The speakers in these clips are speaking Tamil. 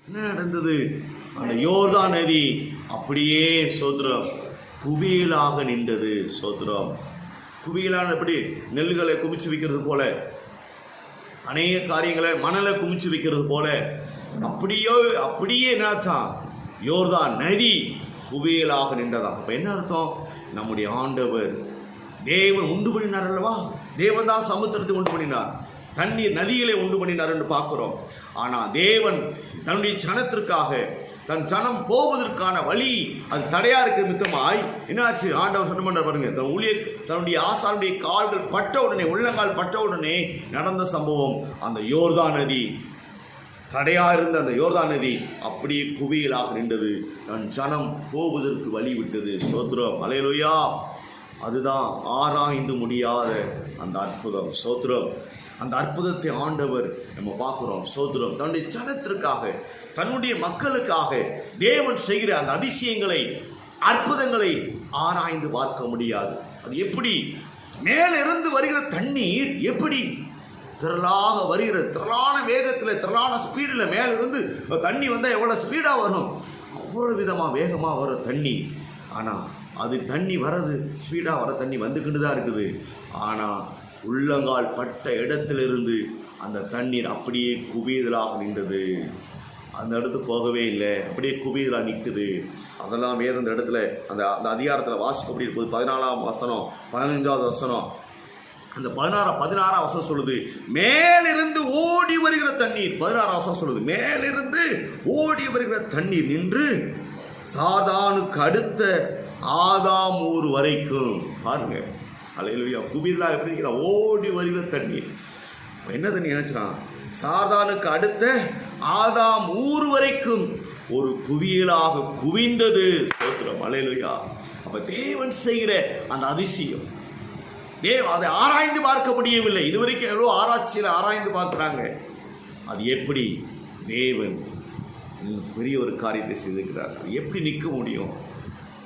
என்ன நடந்தது? அந்த யோர்தான் நதி அப்படியே சோத்திரம் குவியலாக நின்றது. சோத்திரம் குவியலான எப்படி நெல்லுகளை குவிச்சு வைக்கிறது போல, அநேக காரியங்களை மணலை குவிச்சு வைக்கிறது போல அப்படியே என்னாச்சான்? யோர்தான் நதி குவியலாக நின்றதான். அப்ப என்ன அர்த்தம்? நம்முடைய ஆண்டவர் தேவன் உண்டு பண்ணினார் அல்லவா? தேவன் தான் சமுத்திரத்தை உண்டு பண்ணினார், தண்ணீர் நதிகளை உண்டு பண்ணினார் என்று பார்க்கிறோம். ஆனா தேவன் தன்னுடைய ஜனத்திற்காக, தன் ஜனம் போவதற்கான வழி அது தடையா இருக்க மித்தமாய் என்னாச்சு? ஆண்டவர் சொன்ன பாருங்க, தன்னுடைய ஆசானுடைய கால்கள் பட்ட உடனே, உள்ளங்கால் பட்ட உடனே நடந்த சம்பவம். அந்த யோர்தான் நதி, தடையா இருந்த அந்த யோர்தான் நதி அப்படியே குவியலாக நின்றது. தன் ஜனம் போவதற்கு வழி விட்டது. ஸ்தோத்திரம், அல்லேலூயா. அதுதான் ஆராய்ந்து முடியாத அந்த அற்புதம். ஸ்தோத்திரம். அந்த அற்புதத்தை ஆண்டவர் நம்ம பார்க்கிறோம். ஸ்தோத்திரம். தன்னுடைய ஜனத்திற்காக, தன்னுடைய மக்களுக்காக தேவன் செய்கிற அந்த அதிசயங்களை, அற்புதங்களை ஆராய்ந்து பார்க்க முடியாது. அது எப்படி? மேலிருந்து வருகிற தண்ணீர் எப்படி திரளாக வருகிற, திரளான வேகத்தில், திரளான ஸ்பீடில் மேலிருந்து தண்ணி வந்தால் எவ்வளோ ஸ்பீடாக வரும்? அவ்வளோ விதமாக வேகமாக வர தண்ணி. ஆனால் அது தண்ணி வர்றது ஸ்பீடாக வர தண்ணி வந்துக்கிட்டு தான் இருக்குது. ஆனால் உள்ளங்கால் பட்ட இடத்திலிருந்து அந்த தண்ணீர் அப்படியே குவியலாக நின்றது. அந்த இடத்துக்கு போகவே இல்லை, அப்படியே குவியலாக நிற்குது. அதெல்லாம் வேறு அந்த இடத்துல அந்த அதிகாரத்தில் வாசிக்க அப்படி இருக்குது. 14ஆம் வசனம், 15ஆவது வசனம், அந்த 16ஆம் வசனம் சொல்லுது, மேலிருந்து ஓடி வருகிற தண்ணீர். 16ஆம் வசனம் சொல்லுது, மேலிருந்து ஓடி வருகிற தண்ணீர் நின்று சாதானுக்கு அடுத்த ஆதாம் ஊர் வரைக்கும். பாருங்க, அல்லேலூயா. குவியலாக எப்படி இருக்கிற? ஓடி வருகிற தண்ணீர். என்ன தண்ணி நினைச்சான்? சாதானுக்கு அடுத்த ஆதாம் ஊர் வரைக்கும் ஒரு குவியலாக குவிந்தது. ஸ்தோத்திரம், அல்லேலூயா. அப்ப தேவன் செய்கிற அந்த அதிசயம், அதை ஆராய்ந்து பார்க்க முடியவில்லை. இதுவரைக்கும் எவ்வளோ ஆராய்ச்சியில் ஆராய்ந்து பார்க்கிறாங்க. அது எப்படி தேவன் பெரிய ஒரு காரியத்தை செய்திருக்கிறார். அது எப்படி நிற்க முடியும்?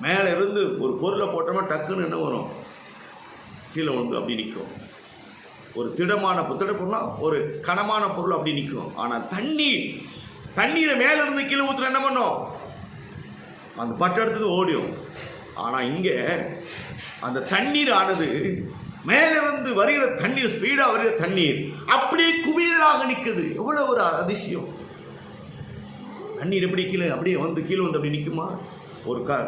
மேலே இருந்து ஒரு பொருளை போட்டோம்னா டக்குன்னு என்ன வரும்? கீழே வந்து அப்படி நிற்கும். ஒரு திடப்பொருள்னா ஒரு கனமான பொருள் அப்படி நிற்கும். ஆனால் தண்ணீரை மேலே இருந்து கீழே ஊற்றுற என்ன பண்ணும்? அந்த பட்ட இடத்துக்கு ஓடியும். ஆனால் இங்கே அந்த தண்ணீர் ஆனது, மேலிருந்து வருகிற தண்ணீர், ஸ்பீடா வருகிற தண்ணீர் அப்படியே குவியலாக நிற்குது. எவ்வளவு ஒரு அதிசயம்! தண்ணீர் எப்படி அப்படியே வந்து கீழே வந்து அப்படி நிற்குமா?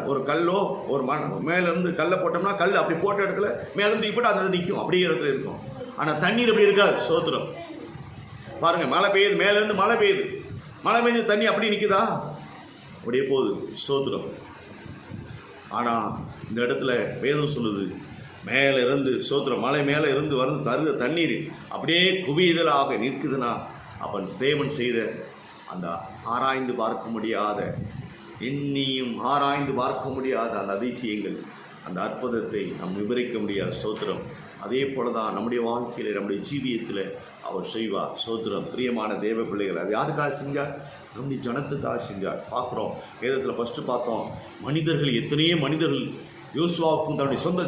ஒரு கல்லோ ஒரு மேலிருந்து கல்லை போட்டோம்னா கல் அப்படி போட்ட இடத்துல மேலிருந்து இப்படி அதில் நிற்கும், அப்படியே இடத்துல இருக்கும். ஆனால் தண்ணீர் எப்படி இருக்காது. சோத்திரம். பாருங்க, மழை பெய்யுது, மேலிருந்து மழை பெய்யுது, மழை பெய்ஞ்சு தண்ணி அப்படி நிற்குதா? அப்படியே போகுது. சோத்திரம். ஆனால் இந்த இடத்துல வேதம் சொல்லுது, மேலே இருந்து சோத்திரம், மலை மேலே இருந்து வந்து தருகிற தண்ணீர் அப்படியே குவியலாக நிற்குதுன்னா, அப்போ தேவன் செய்த அந்த ஆராய்ந்து பார்க்க முடியாத, எண்ணியும் ஆராய்ந்து பார்க்க முடியாத அந்த அதிசயங்கள், அந்த அற்புதத்தை நாம் விவரிக்க முடியாது. ஸ்தோத்திரம். அதே போல தான் நம்முடைய வாழ்க்கையில், நம்முடைய ஜீவியத்தில் அவர் செய்வார். ஸ்தோத்திரம். பிரியமான தேவ பிள்ளைகள், அது யாருக்காக செஞ்சார்? நம்முடைய ஜனத்துக்காக செஞ்சார். பார்க்குறோம், வேதத்தில் ஃபஸ்ட்டு பார்த்தோம், மனிதர்கள், எத்தனையோ மனிதர்கள் யோசுவாவுக்கும் தன்னுடைய சொந்த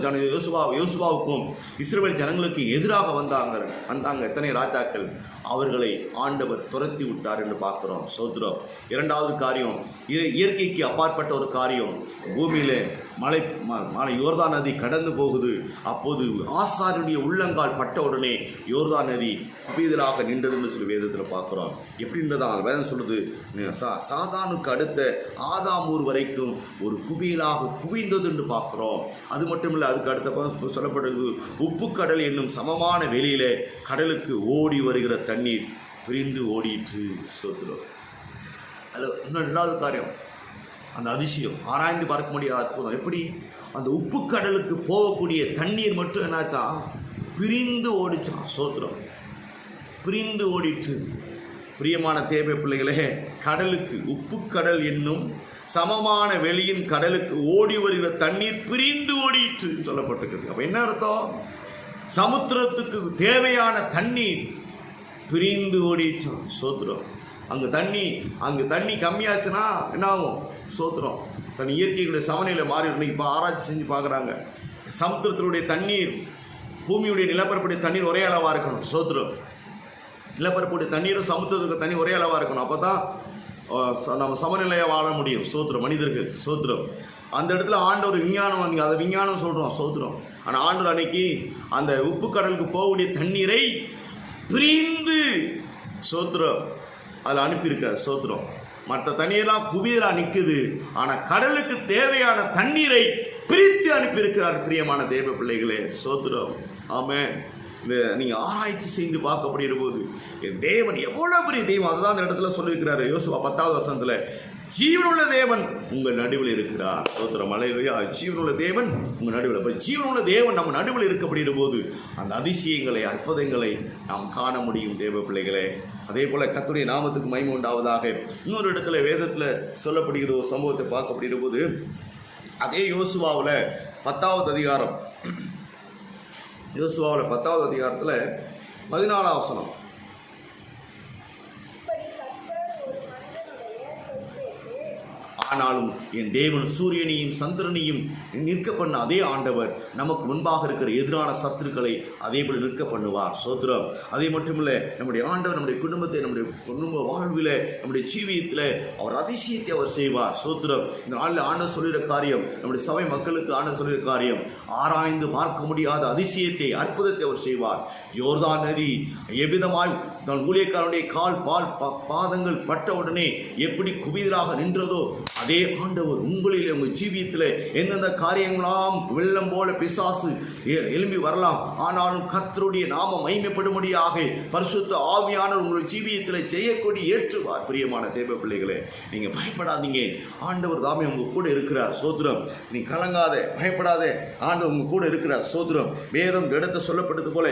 யோசுவாவுக்கும் இஸ்ரவேல் ஜனங்களுக்கு எதிராக வந்தாங்க எத்தனை ராஜாக்கள். அவர்களை ஆண்டவர் துரத்தி விட்டார் என்று பார்க்கிறோம். ஸ்தோத்திரம். இரண்டாவது காரியம், இயற்கைக்கு அப்பாற்பட்ட ஒரு காரியம். பூமியில மலை யோர்தான் நதி கடந்து போகுது. அப்போது ஆசாரியனுடைய உள்ளங்கால் பட்ட உடனே யோர்தான் நதி குவியலாக நின்றதுன்னு சொல்லி வேதத்தில் பார்க்கிறோம். எப்படின்றதான் வேதம் சொல்லுது, சாதானுக்கு அடுத்த ஆதாம் ஊர் வரைக்கும் ஒரு குவியலாக குவிந்தது என்று பார்க்கிறோம். அது மட்டும் இல்லை, அதுக்கு அடுத்த சொல்லப்படுது, உப்பு கடல் என்னும் சமமான வெளியில கடலுக்கு ஓடி வருகிற தண்ணீர் பிரிந்து ஓடிட்டு. சோத்திரம். அது இன்னும் ரெண்டாவது காரியம், அந்த அதிசயம், ஆராய்ந்து பார்க்க முடியாத அற்புதம். எப்படி அந்த உப்பு கடலுக்கு போகக்கூடிய தண்ணீர் மட்டும் என்னாச்சா? பிரிந்து ஓடிச்சான். சோத்திரம். பிரிந்து ஓடிட்டு. பிரியமான தேவை பிள்ளைகளே, கடலுக்கு, உப்பு கடல் என்னும் சமமான வெளியின் கடலுக்கு ஓடி வருகிற தண்ணீர் பிரிந்து ஓடிட்டு சொல்லப்பட்டிருக்கிறது. அப்ப என்ன அர்த்தம்? சமுத்திரத்துக்கு தேவையான தண்ணீர் பிரிந்து ஓடிச்சான். சோத்திரம். அங்கு தண்ணி கம்மியாச்சுன்னா என்ன ஆகும்? சோத்திரம். தன் இயற்கையுடைய சமநிலை மாறிடும். இப்போ ஆராய்ச்சி செஞ்சு பார்க்குறாங்க, சமுத்திரத்தினுடைய தண்ணீர், பூமியுடைய நிலப்பரப்புடைய தண்ணீர் ஒரே அளவாக இருக்கணும். சோத்திரம். நிலப்பரப்புடைய தண்ணீரும் சமுத்திரத்துக்கு தண்ணி ஒரே அளவாக இருக்கணும். அப்போ தான் நம்ம சமநிலையாக வாழ முடியும். சோத்திரம். மனிதர்கள் சோத்திரம். அந்த இடத்துல ஆண்டவர் விஞ்ஞானம், அதை விஞ்ஞானம் சொல்கிறோம் சோத்திரம். ஆனால் ஆண்டவர் அன்னைக்கு அந்த உப்பு கடலுக்கு போகக்கூடிய தண்ணீரை பிரிந்து சோத்திரம் அதில் அனுப்பியிருக்கார். சோத்திரம். மற்ற தண்ணியெல்லாம் குவியலா நிற்குது, ஆனால் கடலுக்கு தேவையான தண்ணீரை பிரித்து அனுப்பியிருக்கிறார். பிரியமான தேவ பிள்ளைகளே சோத்திரம். ஆமென். நீங்க ஆராய்ச்சி செய்து பார்க்கப்படுகிற போது தேவன் எவ்வளவு பெரிய தெய்வம், அதுதான் அந்த இடத்துல சொல்லியிருக்கிறாரு. யோசுவா 10வது வசனத்துல, ஜீவனுள்ள தேவன் உங்கள் நடுவில் இருக்கிறார். சோத்திரம். அல்லேலூயா. ஜீவனுள்ள தேவன் உங்க நடுவில். ஜீவனுள்ள தேவன் நம்ம நடுவில் இருக்கப்படுகிற போது அந்த அதிசயங்களை, அற்புதங்களை நாம் காண முடியும் தேவ பிள்ளைகளே. அதே போல கர்த்தருடைய நாமத்துக்கு மகிமை உண்டாவதாக. இன்னொரு இடத்துல வேதத்துல சொல்லப்படுகிற ஒரு சம்பவத்தை பார்க்கப்படுகிற போது, அதே யோசுவாவில் 10வது அதிகாரம், யோசுவாவில் 10வது அதிகாரத்தில் 14வது வசனம். ஆனாலும் என் தேவன் சூரியனையும் சந்திரனையும் நிற்க பண்ண அதே ஆண்டவர் நமக்கு முன்பாக இருக்கிற எதிரான சத்துருக்களை அதே போல நிற்க பண்ணுவார். சோத்திரம். அதே மட்டுமில்ல, நம்முடைய ஆண்டவர் நம்முடைய குடும்பத்தை, நம்முடைய குடும்ப வாழ்வில், நம்முடைய ஜீவியத்தில் அவர் அதிசயத்தை அவர் செய்வார். சோத்திரம். இந்த நாளில் ஆண்டவர் சொல்லுகிற காரியம், நம்முடைய சபை மக்களுக்கு ஆண்டவர் சொல்லுகிற காரியம், ஆராய்ந்து பார்க்க முடியாத அதிசயத்தை, அற்புதத்தை அவர் செய்வார். யோர்தான் நதி எவ்விதமாய் தன் ஊழியக்காரனுடைய கால் பாதங்கள் பட்ட உடனே எப்படி குவிதலாக நின்றதோ, அதே ஆண்டவர் உங்களில், உங்கள் ஜீவியத்தில் எந்தெந்த காரியங்களாம் வெள்ளம் போல பிசாசு எழும்பி வரலாம், ஆனாலும் கர்த்தருடைய நாமம் மகிமைப்படும்படியாக பரிசுத்த ஆவியானவர் உங்களுடைய ஜீவியத்தில் செய்யக்கூடிய ஏற்றுவார். பிரியமான தேவ பிள்ளைகளே, நீங்க பயப்படாதீங்க. ஆண்டவர் தாமே உங்க கூட இருக்கிறார். சோத்திரம். நீ கலங்காத, பயப்படாத. ஆண்டவர் உங்க கூட இருக்கிறார். சோத்திரம். வேதம் இடத்தை சொல்லப்பட்டது போல,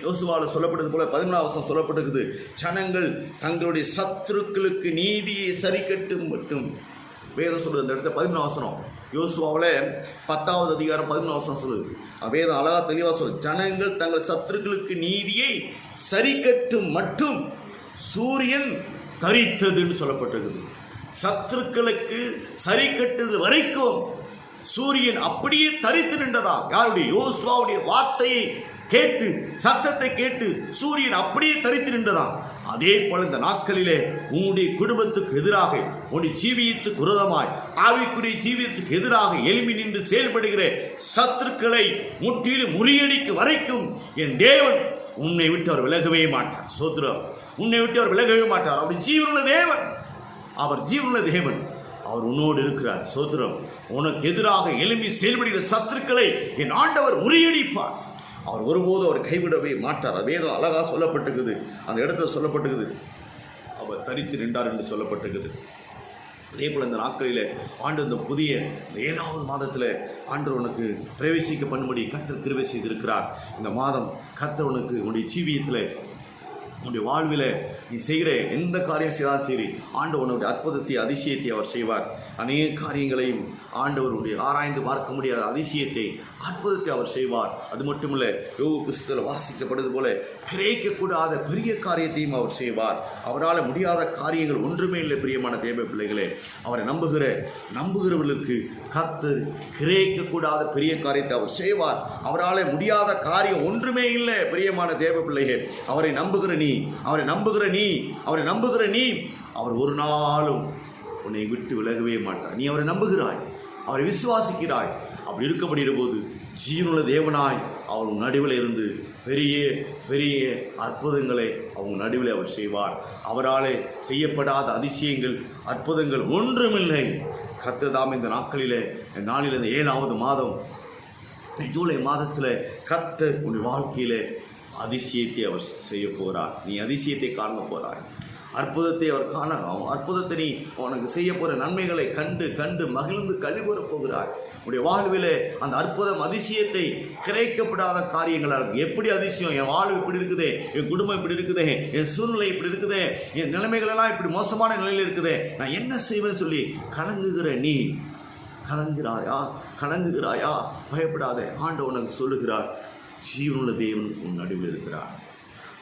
யோசுவாவில் சொல்லப்பட்டது போல 14வது வசனம் சொல்லப்பட்டிருக்குது, ஜனங்கள் தங்களுடைய சத்துருக்களுக்கு நீதியை சரி கட்டும் மட்டும். வேதம் சொல்றது இந்த இடத்துல 14வது வசனம். யோசுவாவில் 10வது அதிகாரம் 14வது வசனம் சொல்லுது. வேதம் அழகா தெளிவா சொல்லுது, ஜனங்கள் தங்கள் சத்துருக்களுக்கு நீதியை சரி கட்டும் மட்டும் சூரியன் தரித்ததுன்னு சொல்லப்பட்டிருக்குது. சத்துருக்களுக்கு சரி கட்டுது வரைக்கும் சூரியன் அப்படியே தரித்து நின்றதா. யாருடைய? யோசுவாவுடைய வார்த்தையை கேட்டு, சத்தத்தை கேட்டு சூரியன் அப்படியே தரித்து நின்றதாம். அதே போல இந்த நாட்களிலே உன்னுடைய குடும்பத்துக்கு எதிராக, உன்னுடைய ஜீவியத்துக்கு விரோதமாய், ஆவிக்குரிய ஜீவியத்துக்கு எதிராக எழும்பி நின்று செயல்படுகிற சத்துருக்களை முற்றிலும் முறியடிக்கு வரைக்கும் என் தேவன் உன்னை விட்டு அவர் விலகவே மாட்டார். சோத்திரம். உன்னை விட்டு அவர் விலகவே மாட்டார். அவர் ஜீவனுள்ள தேவன். அவர் ஜீவனுள்ள தேவன். அவர் உன்னோடு இருக்கிறார். சோத்திரம். உனக்கு எதிராக எழும்பி செயல்படுகிற சத்துருக்களை என் ஆண்டவர் முறியடிப்பார். அவர் ஒருபோது அவர் கைவிடவே மாட்டார். வேதம் அழகா சொல்லப்பட்டிருக்குது. அந்த இடத்துல சொல்லப்பட்டிருக்குது, அவர் தரித்து நின்றார் என்று சொல்லப்பட்டிருக்குது. அதே போல இந்த நாட்களில் ஆண்டு இந்த புதிய 7வது மாதத்தில் ஆண்டு உனக்கு பிரவேசிக்க பண்ணும்படி கர்த்தர் கிருபை செய்திருக்கிறார். இந்த மாதம் கர்த்தர் உனக்கு உன்னுடைய ஜீவியத்தில், உன்னுடைய வாழ்வில் நீ செய்கிற எந்த காரியம் செய்தாலும் சரி, ஆண்டவனுடைய அற்புதத்தை, அதிசயத்தை அவர் செய்வார். அநேக காரியங்களையும் ஆண்டவருடைய ஆராய்ந்து பார்க்க முடியாத அதிசயத்தை, அற்புதத்தை அவர் செய்வார். அது மட்டுமல்ல, யோபு புஸ்தகத்தில் வாசிக்கப்படுவது போல கிரகிக்கக்கூடாத பெரிய காரியத்தையும் அவர் செய்வார். அவரால் முடியாத காரியங்கள் ஒன்றுமே இல்லை. பிரியமான தேவ பிள்ளைகளே, அவரை நம்புகிறவர்களுக்கு கர்த்தர் கிரகிக்கக்கூடாத பெரிய காரியத்தை அவர் செய்வார். அவரால் முடியாத காரியம் ஒன்றுமே இல்லை. பிரியமான தேவ பிள்ளைகளே, அவரை நம்புகிற நீ, அவர் ஒரு நாளும் உன்னை விட்டு விலகவே மாட்டார். நீ அவரை நம்புகிறாய், அவரை விசுவாசிக்கிறாய். அப்படி இருக்கப்படுகிற போது ஜீவனுள்ள தேவனாய் அவர் நடுவில் இருந்து பெரிய பெரிய அற்புதங்களை அவங்க நடுவில் அவர் செய்வார். அவராலே செய்யப்படாத அதிசயங்கள், அற்புதங்கள் ஒன்றுமில்லை. கர்த்தர் தாம் இந்த நாட்களிலே, நாளில் இந்த 7வது மாதம் ஜூலை மாதத்தில் கர்த்தர் உன்னுடைய வாழ்க்கையிலே அதிசயத்தை அவர் செய்ய போகிறார். நீ அதிசயத்தை காண போகிறாய். அற்புதத்தை அவர் காணலாம். அற்புதத்தை நீ உனக்கு செய்ய போகிற நன்மைகளை கண்டு கண்டு மகிழ்ந்து கழிவுற போகிறாய். உன்னுடைய வாழ்விலே அந்த அற்புதம், அதிசயத்தை கிரகிக்கப்படாத காரியங்களாக இருக்கும். எப்படி அதிசயம்? என் வாழ்வு இப்படி இருக்குதே, என் குடும்பம் இப்படி இருக்குதே, என் சூழ்நிலை இப்படி இருக்குதே, என் நிலைமைகள் எல்லாம் இப்படி மோசமான நிலையில் இருக்குதே, நான் என்ன செய்வேன்னு சொல்லி கலங்குகிற நீ கலங்குகிறாயா? பயப்படாத. ஆண்டவர் உனக்கு சொல்லுகிறார், ஜீவனுள்ள தேவன் உன் நடுவில் இருக்கிறார்.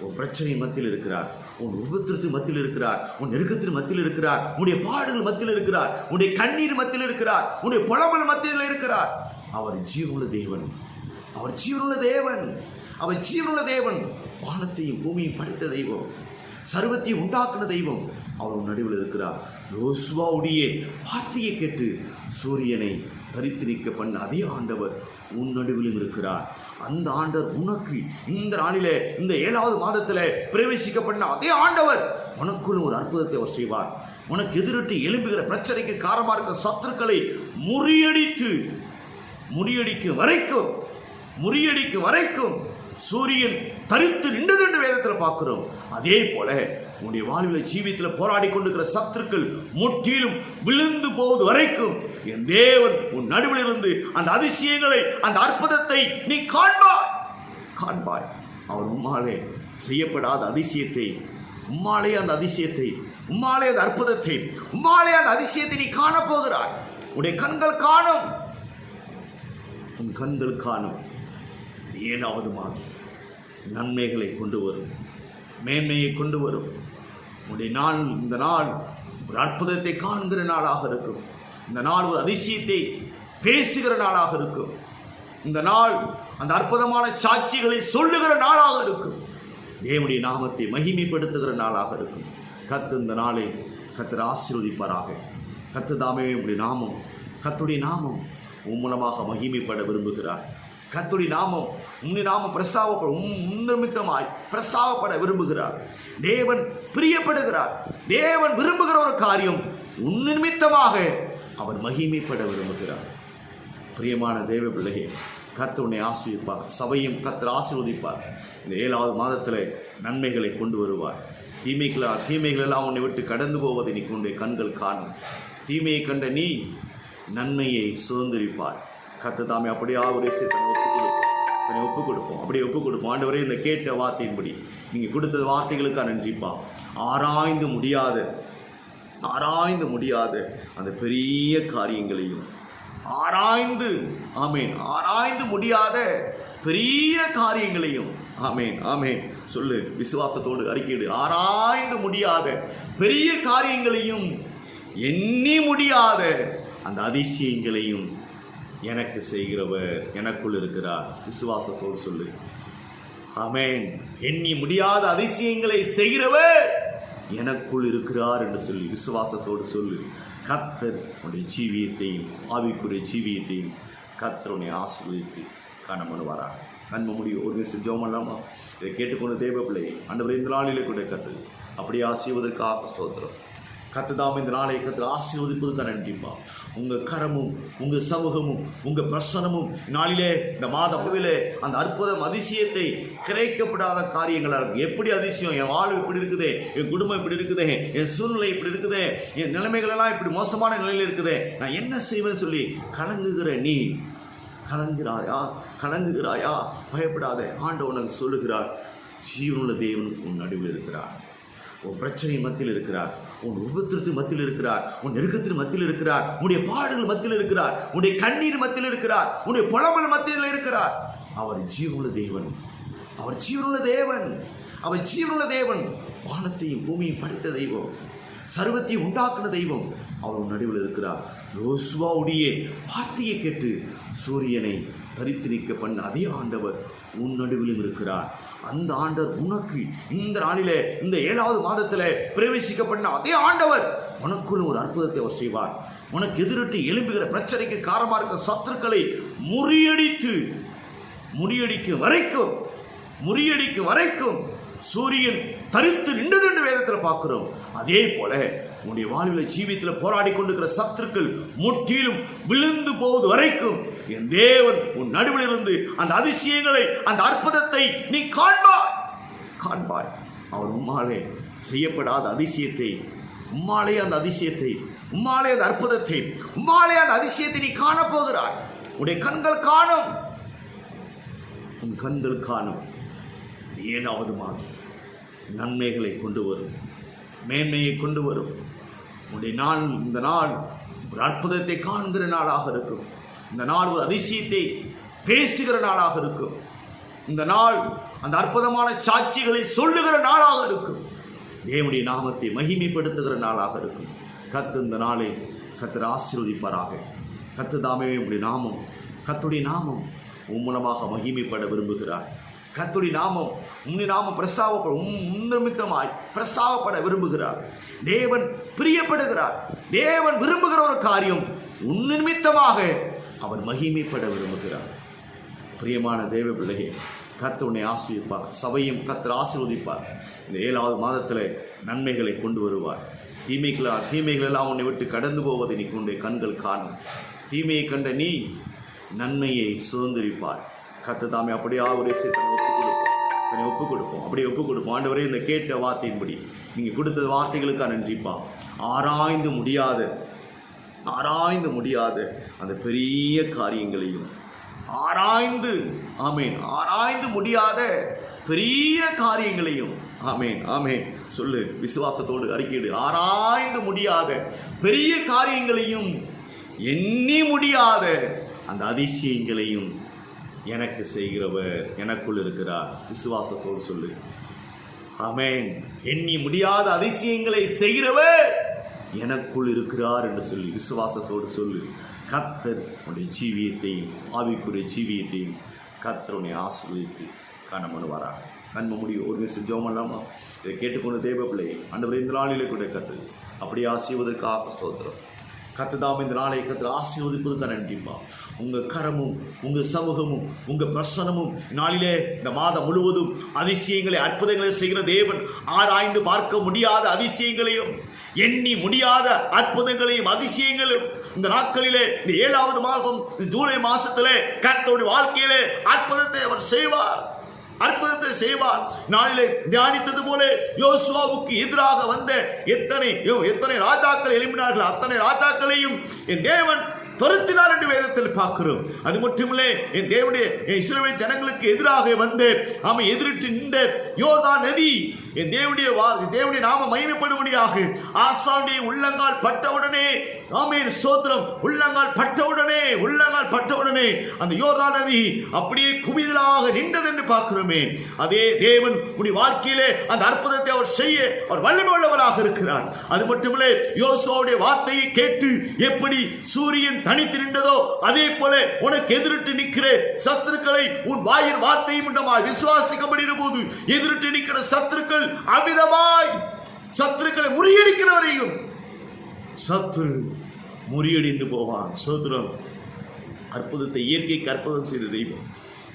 உன் பிரச்சனை மத்தியில் இருக்கிறார், உன் உபத்திரத்தின் மத்தியில் இருக்கிறார், உன் நெருக்கத்தின் மத்தியில் இருக்கிறார், உன்னுடைய பாடுகள் மத்தியில் இருக்கிறார், உன்னுடைய கண்ணீர் மத்தியில் இருக்கிறார், உன்னுடைய புலம்பல் மத்தியில் இருக்கிறார். அவர் ஜீவனுள்ள தேவன். அவர் ஜீவனுள்ள தேவன். அவர் ஜீவனுள்ள தேவன். வானத்தையும் பூமியும் படைத்த தெய்வம். சர்வத்தை உண்டாக்குன தெய்வம் அவர் நடுவில் இருக்கிறார். யோசுவாவுடைய வார்த்தையை கேட்டு சூரியனை தரித்து நிற்க பண்ண அதே ஆண்டவர் உன் நடுவிலும் இருக்கிறார். அந்த ஆண்டவர் உனக்கு இந்த நாளிலே, இந்த 7வது மாதத்தில் பிரவேசிக்க பண்ண அதே ஆண்டவர் உனக்குள்ள ஒரு அற்புதத்தை அவர் செய்வார். உனக்கு எதிரிட்டு எழும்புகிற பிரச்சனைக்கு காரணமாக இருக்கிற சத்துருக்களை முறியடிக்கும் வரைக்கும் சூரியன் தரித்து நின்றது என்று வேதத்தில் பார்க்கிறோம். அதே போல உன்னுடைய வாழ்வில் ஜீவியத்தில் போராடி கொண்டிருக்கிற சத்துருக்கள் முற்றிலும் விழுந்து போவது வரைக்கும் என் தேவன் உன் நடுவில் இருந்து அந்த அதிசயங்களை, அந்த அற்புதத்தை நீ காண்பாய். அவர் உம்மாலே செய்யப்படாத அதிசயத்தை, உம்மாலே அந்த அதிசயத்தை, உம்மாலே அந்த அற்புதத்தை, உம்மாலே அந்த அதிசயத்தை நீ காணப்போகிறாய். உன்னுடைய கண்கள் காணும், உன் கண்கள் காணும். 7வது மாதம் நன்மைகளை கொண்டு வரும், மேன்மையை கொண்டு வரும். உன்னுடைய நாள், இந்த நாள் ஒரு அற்புதத்தை காண்கிற நாளாக இருக்கும். இந்த நாள் ஒரு அதிசயத்தை பேசுகிற நாளாக இருக்கும். இந்த நாள் அந்த அற்புதமான சாட்சிகளை சொல்லுகிற நாளாக இருக்கும். தேவனுடைய நாமத்தை மகிமைப்படுத்துகிற நாளாக இருக்கும். கர்த்தர் இந்த நாளை கர்த்தர் ஆசீர்வதிப்பாராக. கர்த்தர் தாமே உம்முடைய நாமம், கர்த்தருடைய நாமம் உன் மூலமாக மகிமைப்பட விரும்புகிறார். கர்த்தருடைய நாமம், உம்முடைய நாமம் நிமித்தமாய் பிரஸ்தாவப்பட விரும்புகிறார். தேவன் பிரியப்படுகிறார். தேவன் விரும்புகிற ஒரு காரியம் உன் நிமித்தமாக அவர் மகிமைப்பட விரும்புகிறார். பிரியமான தேவ பிள்ளையே, கர்த்தர் உன்னை ஆசீர்வதிப்பார். சபையும் கர்த்தர் ஆசீர்வதிப்பார். இந்த 7வது மாதத்தில் நன்மைகளை கொண்டு வருவார். தீமைகள் எல்லாம் உன்னை விட்டு கடந்து போவதை நீ உன்னுடைய கண்கள் காணும். தீமையை கண்ட நீ நன்மையை சுதந்திரிப்பார். கர்த்தர் தாமே அப்படியே ஒரு ஒப்புக் கொடுப்போம். அப்படியே ஒப்புக் கொடுப்போம். ஆண்டவரே, இந்த கேட்ட வார்த்தையின்படி நீங்கள் கொடுத்த வார்த்தைகளுக்காக நன்றிப்பா. ஆராய்ந்து முடியாத அந்த பெரிய காரியங்களையும், ஆராய்ந்து முடியாத பெரிய காரியங்களையும், ஆமேன் சொல்லு, விசுவாசத்தோடு அறிக்கையிடு. ஆராய்ந்து முடியாத பெரிய காரியங்களையும், எண்ணி முடியாத அந்த அதிசயங்களையும் எனக்கு செய்கிறவர் எனக்குள் இருக்கிறார். விசுவாசத்தோடு சொல்லு. ஆமேன். எண்ணி முடியாத அதிசயங்களை செய்கிறவர் எனக்குள் இருக்கிறார் என்று சொல்லி விசுவாசத்தோடு சொல்லு. கர்த்தர் உன்னுடைய ஜீவியத்தையும், ஆவிக்குரிய ஜீவியத்தையும் கர்த்தருடைய ஆசீர்வதித்து காணப்படுவாராக. நன்மை முடியும். ஒரு நிமிஷம் ஜெபம் பண்ணலாமா? இதை கேட்டுக்கொண்டு தேவ பிள்ளையை ஆண்டவர் இந்த நாளிலே கூட கர்த்தர் அப்படி ஆசீர்வதற்காக ஸ்தோத்திரம். கர்த்தர் இந்த நாளை கர்த்தர் ஆசீர்வதிப்பதற்காக நன்றிப்பா. உங்கள் கரமும், உங்கள் சமூகமும், உங்கள் பிரசனமும் நாளிலே, இந்த மாதவிலே அந்த அற்புதம் அதிசயத்தை கிடைக்கப்படாத காரியங்களாக இருக்கும். எப்படி அதிசயம்? என் வாழ்வு இப்படி இருக்குதே, என் குடும்பம் இப்படி இருக்குதே, என் சூழ்நிலை இப்படி இருக்குதே, என் நிலைமைகள் எல்லாம் இப்படி மோசமான நிலையில் இருக்குதே, நான் என்ன செய்வேன்னு சொல்லி கலங்குகிற நீ கலங்குகிறாயா? பயப்படாத. ஆண்டவர் உனக்கு சொல்லுகிறார், ஜீவனுள்ள தேவன் உன் நடுவில் இருக்கிறார். உன் பிரச்சனை மத்தியில் இருக்கிறார். உன் உபத்திரத்தின் மத்தியில் இருக்கிறார். உன் நெருக்கத்தின் மத்தியில் இருக்கிறார். உன்னுடைய பாடுகள் மத்தியில் இருக்கிறார். உன்னுடைய கண்ணீர் மத்தியில் இருக்கிறார். உன்னுடைய புலம்பல் மத்தியில் இருக்கிறார். அவர் ஜீவனுள்ள தேவன். வானத்தையும் பூமியையும் படைத்த தெய்வம், சர்வத்தையும் உண்டாக்குன தெய்வம் அவர் நடுவில் இருக்கிறார். யோசுவாவுடைய வார்த்தையை கேட்டு சூரியனை தரித்து நிற்க பண்ண அதே ஆண்டவர் உன் நடுவிலும் இருக்கிறார். அந்த ஆண்டவர் உனக்கு இந்த நாளிலே, இந்த 7வது மாதத்தில் பிரவேசிக்க பண்ண அதே ஆண்டவர் உனக்குள்ள ஒரு அற்புதத்தை அவர் செய்வார். உனக்கு எதிரிட்டு எழும்புகிற பிரச்சனைக்கு காரணமாக இருக்கிற சத்துருக்களை முறியடிக்கும் வரைக்கும் சூரியன் தரித்து நின்றது என்று வேதத்தில் பார்க்கிறோம். அதே போல உன்னுடைய வாழ்வில் ஜீவியத்தில் போராடி கொண்டிருக்கிற சத்துருக்கள் முற்றிலும் விழுந்து போவது வரைக்கும் என் தேவன் உன் நடுவில் இருந்து அந்த அதிசயங்களை, அந்த அற்புதத்தை நீ காண்பாய். அவர் உம்மாலே செய்யப்படாத அதிசயத்தை, உம்மாலே அந்த அதிசயத்தை, உம்மாலே அந்த அற்புதத்தை, உம்மாலே அந்த அதிசயத்தை நீ காணப்போகிறாய். உன்னுடைய கண்கள் காணும், உன் கண்கள் காணும். 7வது மாதம் நன்மைகளை கொண்டு வரும், மேன்மையை கொண்டு வரும். உன்னுடைய நாள், இந்த நாள் ஒரு அற்புதத்தை காண்கிற நாளாக இருக்கும். இந்த நாள் ஒரு அதிசயத்தை பேசுகிற நாளாக இருக்கும். இந்த நாள் அந்த அற்புதமான சாட்சிகளை சொல்லுகிற நாளாக இருக்கும். தேவனுடைய நாமத்தை மகிமைப்படுத்துகிற நாளாக இருக்கும். கர்த்தர் இந்த நாளை கர்த்தர் ஆசீர்வதிப்பாராக. கர்த்தர் தாமே உம்முடைய நாமம், கர்த்தருடைய நாமம் உன் மூலமாக மகிமைப்பட விரும்புகிறார். கர்த்தருடைய நாமம் உம்முடைய நாமம் நிமித்தமாய் பிரஸ்தாவப்பட விரும்புகிறார். தேவன் பிரியப்படுகிறார். தேவன் விரும்புகிற ஒரு காரியம் உன் நிமித்தமாக அவர் மகிமைப்பட விரும்புகிறார். பிரியமான தேவ பிள்ளையே, கர்த்தர் உன்னை ஆசீர்வதிப்பார். சபையும் கர்த்தர் ஆசீர்வதிப்பார். இந்த 7வது மாதத்தில் நன்மைகளை கொண்டு வருவார். தீமைகள் எல்லாம் உன்னை விட்டு கடந்து போவதை நீ கொண்டே கண்கள் காணும். தீமையை கண்ட நீ நன்மையை சுதந்திரிப்பார். கர்த்தர் தாமே அப்படியே ஒரு ஒப்புக் கொடுப்போம். அப்படியே ஒப்புக் கொடுப்போம். ஆண்டவரே, இந்த கேட்ட வார்த்தையின்படி நீங்க கொடுத்த வார்த்தைகளுக்காக நன்றிப்பா. ஆராய்ந்து முடியாத அந்த பெரிய காரியங்களையும் ஆராய்ந்து முடியாத பெரிய காரியங்களையும் ஆமென் சொல்லு, விசுவாசத்தோடு அறிக்கையிடு. ஆராய்ந்து முடியாத பெரிய காரியங்களையும் எண்ணி முடியாத அந்த அதிசயங்களையும் எனக்கு செய்கிறவர் எனக்குள் இருக்கிறார். விசுவாசத்தோடு சொல்லு. ஆமென். எண்ணி முடியாத அதிசயங்களை செய்கிறவர் எனக்குள் இருக்கிறார் என்று சொல்லி விசுவாசத்தோடு சொல்லு. கர்த்தர் உன்னுடைய ஜீவியத்தையும் ஆவிக்குரிய ஜீவியத்தையும் கர்த்தருடைய ஆசீர்வதித்து காணப்படுவாராக. கண்ம முடியும். ஒரு நிமிஷம் ஜெபம் பண்ணலாமா? இதை கேட்டுக்கொண்டு தேவ பிள்ளை ஆண்டவரே, இந்த நாளிலே கூட கர்த்தர் அப்படி ஆசீர்வதற்காக ஸ்தோத்திரம். கர்த்தர் இந்த நாளை கர்த்தர் ஆசீர்வதிப்பதற்கு நன்றிப்பா. உங்க கரமும் உங்க சமூகமும் உங்க பிரசனமும் நாளிலே இந்த மாதம் முழுவதும் அதிசயங்களை அற்புதங்களை செய்கிற தேவன், ஆராய்ந்து பார்க்க முடியாத அதிசயங்களையும் எண்ணி முடியாத அற்புதங்களையும் அதிசயங்களும் இந்த நாட்களிலே, இந்த 7வது மாதம் ஜூலை மாசத்திலே கர்த்தருடைய வாழ்க்கையிலே அற்புதத்தை அவர் செய்வார். நாளிலே தியானித்தது போல யோசுவாவுக்கு எதிராக வந்த எத்தனை ராஜாக்கள் எழுப்பினார்கள், அத்தனை ராஜாக்களையும் என் தேவன் துரத்தினார் என்று வேதத்தில் பார்க்கிறோம். அது மட்டுமில்ல, என் தேவனுடைய இஸ்ரவேல் ஜனங்களுக்கு எதிராக வந்து எதிரிட்டு நின்ற யோர்தான் நதி என் தேவனுடைய நாம மகிமைப்படும்படியாக ஆசானுடைய உள்ளங்கால் பட்டவுடனே சோத்திரம் உள்ளங்கால் பட்டவுடனே அந்த யோர்தான் நதி அப்படியே குவிதலாக நின்றது என்று பார்க்கிறோமே. அதே தேவன் உடைய வாழ்க்கையிலே அந்த அற்புதத்தை அவர் செய்ய அவர் வல்லமை உள்ளவராக இருக்கிறார். அது மட்டுமில்லை, யோசுவாவுடைய வார்த்தையை கேட்டு எப்படி சூரியன் தனித்து நின்றதோ அதே போல உனக்கு எதிரிட்டு நிற்கிற சத்துருக்களை உன் வாயின் வார்த்தையும் விசுவாசிக்கப்படுகிற போது எதிரிட்டு நிற்கிற சத்துருக்கள் அமிதமாய் சத்துருக்களை முறியடிக்கிறவரையும் சத்துரு முறியடிந்து போவான். சோத்திரம். அற்புதத்தை இயற்கைக்கு அற்புதம் செய்த தெய்வம்,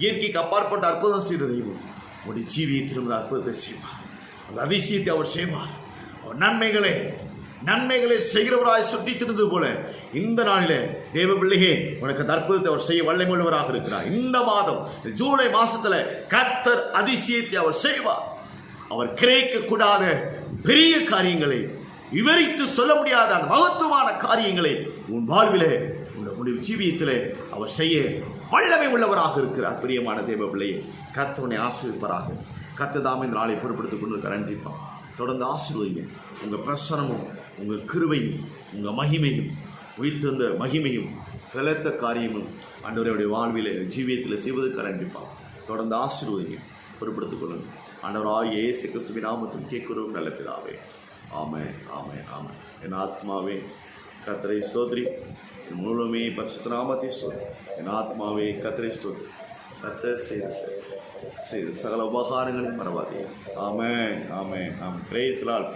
இயற்கைக்கு அப்பாற்பட்ட அற்புதம் செய்த தெய்வம் உடைய ஜீவியத்திலும் அற்புதத்தை செய்வார். அந்த அதிசயத்தை அவர் செய்வார். அவர் நன்மைகளை செய்கிறவராய் சுற்றி திருந்தது போல இந்த நாளிலே தேவ பிள்ளையே உனக்கு அற்புதத்தை அவர் செய்ய வல்லமை உள்ளவராக இருக்கிறார். இந்த மாதம் ஜூலை மாசத்துல கர்த்தர் அதிசயத்தை அவர் செய்வார். அவர் கிரகிக்க கூடாத பெரிய காரியங்களை, விவரித்து சொல்ல முடியாத அந்த மகத்துவமான காரியங்களை உன் வாழ்விலே உன்னுடைய ஜீவியத்திலே அவர் செய்ய வல்லமை உள்ளவராக இருக்கிறார். பிரியமான தேவ பிள்ளையை கர்த்தரை ஆசீர்வதிப்பாராக. கர்த்தர் தாமே இந்த நாளை பொறுப்படுத்திக் கொண்டு நன்றிப்பான். தொடர்ந்து ஆசீர்வதிங்க. உங்கள் பிரசனமும் உங்கள் கிருபையும் உங்கள் மகிமையும் உயிர்த்தெழுந்த மகிமையும் பலத்த காரியமும் ஆண்டவருடைய வாழ்விலே ஜீவியத்தில் செய்வதற்கு நன்றிப்பான். தொடர்ந்து ஆசீர்வதிங்க. பொறுப்படுத்திக் கொள்ளுங்க. ஆண்டவராகிய இயேசு கிறிஸ்துவின் நாமத்தில் கேட்கிறோம் நல்ல பிதாவே. ஆமென். என் ஆத்மாவே கர்த்தரை ஸ்தோத்திரி, என் முழுமே பரிசுத்த நாமத்தை ஸ்தோத்திரி. என் ஆத்மாவே கர்த்தரை ஸ்தோத்திரி. கர்த்தர் செய்த சகல உபகாரங்களையும் மறவாதே. ஆமென். Praise Lord.